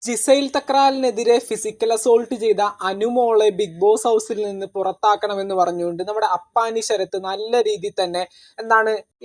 ജിസൈൽ തക്രാലിനെതിരെ physical assault ചെയ്ത അനുമോളെ big boss ഹൗസിൽ നിന്ന് പുറത്താക്കണമെന്ന് പറഞ്ഞുകൊണ്ട് നമ്മുടെ അപ്പാനി ശരത്ത് നല്ല രീതിയിൽ തന്നെ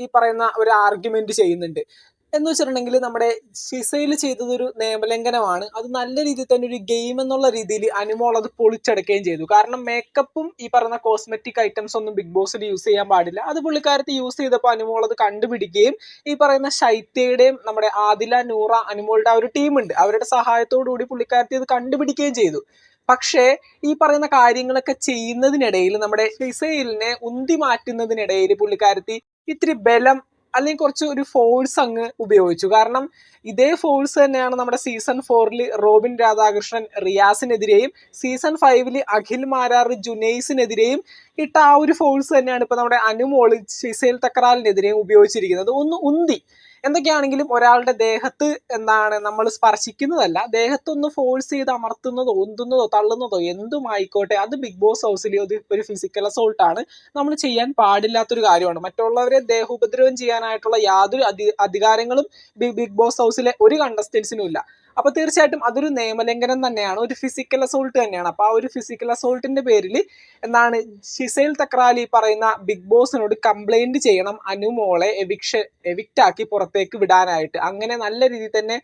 ഈ പറയുന്ന ഒരു ആർഗ്യുമെന്റ് ചെയ്യുന്നുണ്ട്. എന്ന് വെച്ചിട്ടുണ്ടെങ്കിൽ നമ്മുടെ ജിസൈൽ ചെയ്തതൊരു നിയമലംഘനമാണ്. അത് നല്ല രീതിയിൽ തന്നെ ഒരു ഗെയിം എന്നുള്ള രീതിയിൽ അനുമോൾ അത് പൊളിച്ചടക്കുകയും ചെയ്തു. കാരണം മേക്കപ്പും ഈ പറയുന്ന കോസ്മെറ്റിക് ഐറ്റംസ് ഒന്നും ബിഗ് ബോസിൽ യൂസ് ചെയ്യാൻ പാടില്ല. അത് പുള്ളിക്കാരത്ത് യൂസ് ചെയ്തപ്പോൾ അനുമോൾ അത് കണ്ടുപിടിക്കുകയും ഈ പറയുന്ന ശൈത്യയുടെയും നമ്മുടെ ആദില, നൂറ, അനുമോളുടെ ആ ഒരു ടീമുണ്ട്, അവരുടെ സഹായത്തോടു കൂടി പുള്ളിക്കാരത്തി ഇത് കണ്ടുപിടിക്കുകയും ചെയ്തു. പക്ഷേ ഈ പറയുന്ന കാര്യങ്ങളൊക്കെ ചെയ്യുന്നതിനിടയിൽ നമ്മുടെ ജിസൈലിനെ ഉന്തി മാറ്റുന്നതിനിടയിൽ പുള്ളിക്കാരത്തി ഇത്തിരി ബലം അല്ലെങ്കിൽ കുറച്ച് ഒരു ഫോഴ്സ് അങ്ങ് ഉപയോഗിച്ചു. കാരണം ഇതേ ഫോഴ്സ് തന്നെയാണ് നമ്മുടെ സീസൺ 4 റോബിൻ രാധാകൃഷ്ണൻ റിയാസിനെതിരെയും സീസൺ 5 അഖിൽ മാരാർ ജുനൈസിനെതിരെയും ഇട്ട ആ ഒരു ഫോഴ്സ് തന്നെയാണ് ഇപ്പൊ നമ്മുടെ അനുമോള് ജിസൈൽ തക്രാലിനെതിരെയും ഉപയോഗിച്ചിരിക്കുന്നത്. ഒന്ന് ഉന്തി. എന്തൊക്കെയാണെങ്കിലും ഒരാളുടെ ദേഹത്ത് നമ്മൾ സ്പർശിക്കുന്നതല്ല, ദേഹത്തൊന്ന് ഫോഴ്സ് ചെയ്ത് അമർത്തുന്നതോ ഉന്തുന്നതോ തള്ളുന്നതോ എന്തുമായിക്കോട്ടെ, അത് ബിഗ് ബോസ് ഹൗസിൽ ഒരു ഫിസിക്കൽ അസോൾട്ട് ആണ്. നമ്മൾ ചെയ്യാൻ പാടില്ലാത്തൊരു കാര്യമാണ്. മറ്റുള്ളവരെ ദേഹോപദ്രവം ചെയ്യാനായിട്ടുള്ള യാതൊരു അധികാരങ്ങളും ബിഗ് ബോസ് ഹൗസിലെ ഒരു കണ്ടസ്റ്റൻസിനും ഇല്ല. അപ്പൊ തീർച്ചയായിട്ടും അതൊരു നിയമലംഘനം തന്നെയാണ്, ഒരു ഫിസിക്കൽ അസോൾട്ട് തന്നെയാണ്. അപ്പൊ ആ ഒരു ഫിസിക്കൽ അസോൾട്ടിന്റെ പേരിൽ ജിസൈൽ തക്രാലി പറയുന്ന ബിഗ് ബോസിനോട് കംപ്ലൈന്റ് ചെയ്യണം അനുമോളെ എവിക്റ്റ് ആക്കി പുറത്തേക്ക് വിടാനായിട്ട്. അങ്ങനെ നല്ല രീതിയിൽ തന്നെ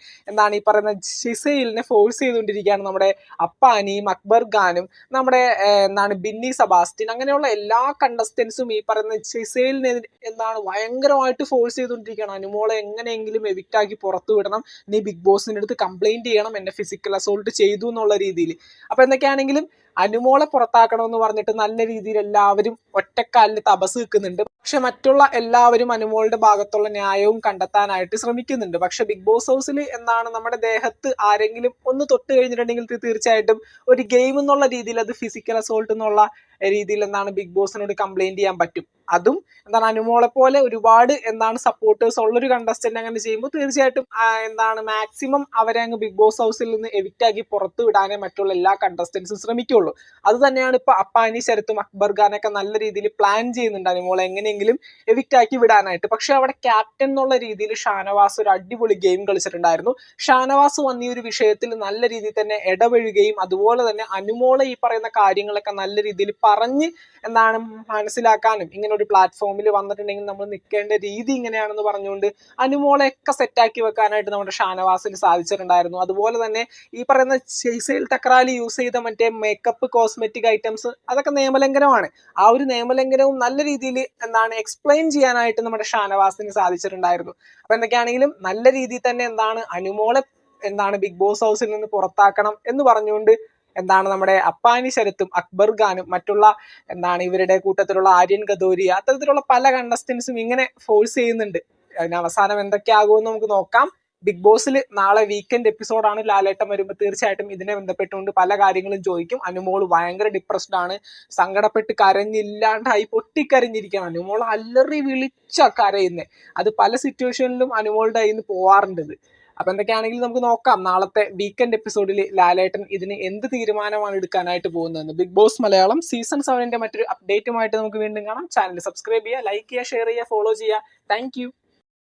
ഈ പറയുന്ന ജിസൈലിനെ ഫോഴ്സ് ചെയ്തുകൊണ്ടിരിക്കുകയാണ് നമ്മുടെ അപ്പാനിയും അക്ബർ ഖാനും നമ്മുടെ ബിന്നി സെബാസ്റ്റ്യൻ, അങ്ങനെയുള്ള എല്ലാ കണ്ടസ്റ്റൻസും ഈ പറയുന്ന ജിസൈലിനെ ഭയങ്കരമായിട്ട് ഫോഴ്സ് ചെയ്തുകൊണ്ടിരിക്കുകയാണ്. അനുമോളെ എങ്ങനെയെങ്കിലും എവിക്റ്റ് ആക്കി പുറത്തു വിടണം, നീ ബിഗ് ബോസിന്റെ അടുത്ത് കംപ്ലൈന്റ് ചെയ്യണം, എന്നെ ഫിസിക്കൽ അസോൾട്ട് ചെയ്തു എന്നുള്ള രീതിയിൽ. അപ്പൊ എന്തൊക്കെയാണെങ്കിലും അനുമോളെ പുറത്താക്കണമെന്ന് പറഞ്ഞിട്ട് നല്ല രീതിയിൽ എല്ലാവരും ഒറ്റക്കാലിൽ തപസ് നിൽക്കുന്നുണ്ട്. പക്ഷെ മറ്റുള്ള എല്ലാവരും അനുമോളുടെ ഭാഗത്തുള്ള ന്യായവും കണ്ടെത്താനായിട്ട് ശ്രമിക്കുന്നുണ്ട്. പക്ഷെ ബിഗ് ബോസ് ഹൗസിൽ നമ്മുടെ ദേഹത്ത് ആരെങ്കിലും ഒന്ന് തൊട്ട് കഴിഞ്ഞിട്ടുണ്ടെങ്കിൽ തീർച്ചയായിട്ടും ഒരു ഗെയിം എന്നുള്ള രീതിയിൽ അത് ഫിസിക്കൽ അസോൾട്ട് എന്നുള്ള രീതിയിൽ ബിഗ് ബോസിനോട് കംപ്ലൈന്റ് ചെയ്യാൻ പറ്റും. അതും അനുമോളെ പോലെ ഒരുപാട് സപ്പോർട്ടേഴ്സ് ഉള്ളൊരു കണ്ടസ്റ്റന്റ് അങ്ങനെ ചെയ്യുമ്പോൾ തീർച്ചയായിട്ടും മാക്സിമം അവരെ അങ്ങ് ബിഗ് ബോസ് ഹൗസിൽ നിന്ന് എവിക്റ്റ് ആക്കി പുറത്തു വിടാനേ മറ്റുള്ള എല്ലാ കണ്ടസ്റ്റൻസും ശ്രമിക്കുള്ളൂ. അത് തന്നെയാണ് ഇപ്പൊ അപ്പാനി ശരത്തും അക്ബർ ഖാനൊക്കെ നല്ല രീതിയിൽ പ്ലാൻ ചെയ്യുന്നുണ്ട് അനുമോളെ എങ്ങനെയെങ്കിലും എവിക്റ്റ് ആക്കി വിടാനായിട്ട്. പക്ഷെ അവിടെ ക്യാപ്റ്റൻ എന്നുള്ള രീതിയിൽ ഷാനവാസ് ഒരു അടിപൊളി ഗെയിം കളിച്ചിട്ടുണ്ടായിരുന്നു. ഷാനവാസ് വന്ന ഈ ഒരു വിഷയത്തിൽ നല്ല രീതിയിൽ തന്നെ ഇടപഴകുകയും അതുപോലെ തന്നെ അനുമോളെ ഈ പറയുന്ന കാര്യങ്ങളൊക്കെ നല്ല രീതിയിൽ പറഞ്ഞ് മനസ്സിലാക്കാനും, ഇങ്ങനെ ഒരു പ്ലാറ്റ്ഫോമിൽ വന്നിട്ടുണ്ടെങ്കിൽ നമ്മൾ നിൽക്കേണ്ട രീതി ഇങ്ങനെയാണെന്ന് പറഞ്ഞുകൊണ്ട് അനുമോളെയൊക്കെ സെറ്റാക്കി വെക്കാനായിട്ട് നമ്മുടെ ഷാനവാസിന് സാധിച്ചിട്ടുണ്ടായിരുന്നു. അതുപോലെ തന്നെ ഈ പറയുന്ന ജിസൈൽ തക്രാലി യൂസ് ചെയ്ത മറ്റേ മേക്കപ്പ് കോസ്മെറ്റിക് ഐറ്റംസ് അതൊക്കെ നിയമലംഘനമാണ്. ആ ഒരു നിയമലംഘനവും നല്ല രീതിയിൽ എക്സ്പ്ലെയിൻ ചെയ്യാനായിട്ട് നമ്മുടെ ഷാനവാസിന് സാധിച്ചിട്ടുണ്ടായിരുന്നു. അപ്പൊ എന്തൊക്കെയാണെങ്കിലും നല്ല രീതിയിൽ തന്നെ അനുമോളെ ബിഗ് ബോസ് ഹൗസിൽ നിന്ന് പുറത്താക്കണം എന്ന് പറഞ്ഞുകൊണ്ട് നമ്മുടെ അപ്പാനി ശരത്തും അക്ബർ ഖാനും മറ്റുള്ള ഇവരുടെ കൂട്ടത്തിലുള്ള ആര്യൻ ഗദോരിയ അത്തരത്തിലുള്ള പല കണ്ടസ്റ്റൻസും ഇങ്ങനെ ഫോഴ്സ് ചെയ്യുന്നുണ്ട്. അതിന് അവസാനം എന്തൊക്കെയാകുമെന്ന് നമുക്ക് നോക്കാം. ബിഗ് ബോസിൽ നാളെ വീക്കെൻഡ് എപ്പിസോഡാണ്. ലാലേട്ടൻ വരുമ്പോൾ തീർച്ചയായിട്ടും ഇതിനെ ബന്ധപ്പെട്ടുകൊണ്ട് പല കാര്യങ്ങളും ചോദിക്കും. അനുമോൾ ഭയങ്കര ഡിപ്രസ്ഡ് ആണ്, സങ്കടപ്പെട്ട് കരഞ്ഞില്ലാണ്ടായി പൊട്ടിക്കരഞ്ഞിരിക്കുകയാണ്. അനുമോൾ അല്ലറി വിളിച്ച കരയുന്നേ. അത് പല സിറ്റുവേഷനിലും അനുമോളുടെ കയ്യിൽ നിന്ന് പോവാറുണ്ട്. അപ്പൊ എന്തൊക്കെയാണെങ്കിലും നമുക്ക് നോക്കാം നാളത്തെ വീക്കെൻഡ് എപ്പിസോഡിൽ ലാലേട്ടൻ ഇതിന് എന്ത് തീരുമാനമാണ് എടുക്കാനായിട്ട് പോകുന്നതെന്ന്. ബിഗ് ബോസ് മലയാളം സീസൺ 7 മറ്റൊരു അപ്ഡേറ്റുമായിട്ട് നമുക്ക് വീണ്ടും കാണാം. ചാനൽ സബ്സ്ക്രൈബ് ചെയ്യുക, ലൈക്ക് ചെയ്യുക, ഷെയർ ചെയ്യുക, ഫോളോ ചെയ്യുക. താങ്ക്